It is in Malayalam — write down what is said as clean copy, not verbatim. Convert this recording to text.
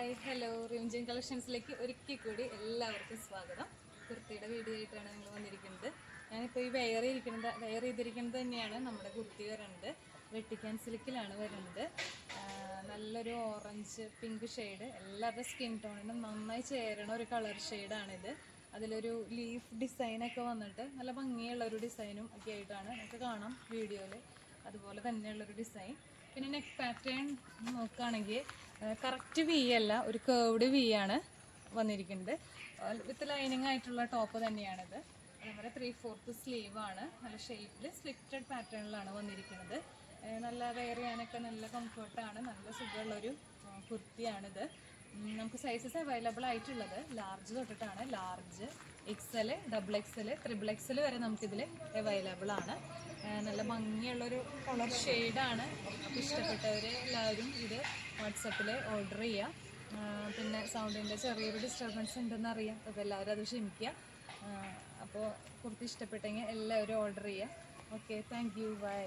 ഹായ് ഹലോ റിംജിൻ കളക്ഷൻസിലേക്ക് ഒരിക്കൽ കൂടി എല്ലാവർക്കും സ്വാഗതം. കുർത്തിയുടെ വീഡിയോ ആയിട്ടാണ് നിങ്ങൾ വന്നിരിക്കുന്നത്. ഞാനിപ്പോൾ ഈ വെയർ ചെയ്തിരിക്കുന്നത് തന്നെയാണ് നമ്മുടെ കുർത്തി വരുന്നത്. വെട്ടിക്കാൻ സിൽക്കിലാണ് വരുന്നത്. നല്ലൊരു ഓറഞ്ച് പിങ്ക് ഷെയ്ഡ്, എല്ലാവരുടെ സ്കിൻ ടോണിനും നന്നായി ചേരണ ഒരു കളർ ഷെയ്ഡാണിത്. അതിലൊരു ലീഫ് ഡിസൈനൊക്കെ വന്നിട്ട് നല്ല ഭംഗിയുള്ളൊരു ഡിസൈനും ഒക്കെ ആയിട്ടാണ് നമുക്ക് കാണാം വീഡിയോയിൽ. അതുപോലെ തന്നെയുള്ളൊരു ഡിസൈൻ. പിന്നെ നെക്ക് പാറ്റേൺ നോക്കുകയാണെങ്കിൽ കറക്റ്റ് വി അല്ല, ഒരു കേർവ്ഡ് വി ആണ് വന്നിരിക്കുന്നത്. വിത്ത് ലൈനിങ് ആയിട്ടുള്ള ടോപ്പ് തന്നെയാണിത്. അതുപോലെ 3/4 സ്ലീവാണ്. നല്ല ഷേപ്പിൽ സ്ലിറ്റഡ് പാറ്റേണിലാണ് വന്നിരിക്കുന്നത്. നല്ല വെയർ ചെയ്യാനൊക്കെ നല്ല കംഫർട്ടാണ്, നല്ല സുഖമുള്ളൊരു കുർത്തിയാണിത്. നമുക്ക് സൈസസ് അവൈലബിൾ ആയിട്ടുള്ളത് ലാർജ് തൊട്ടിട്ടാണ്. ലാർജ്, XL, XXL, XXL വരെ നമുക്കിതിൽ അവൈലബിൾ ആണ്. നല്ല ഭംഗിയുള്ളൊരു കളർ ഷെയ്ഡാണ്. ഇഷ്ടപ്പെട്ടവർ എല്ലാവരും ഇത് വാട്സപ്പിൽ ഓർഡർ ചെയ്യുക. പിന്നെ സൗണ്ടിൻ്റെ ചെറിയൊരു ഡിസ്റ്റർബൻസ് ഉണ്ടെന്ന് അറിയാം, അപ്പോൾ എല്ലാവരും അത് ക്ഷമിക്കുക. അപ്പോൾ കുർത്തി ഇഷ്ടപ്പെട്ടെങ്കിൽ എല്ലാവരും ഓർഡർ ചെയ്യുക. Okay, thank you, by.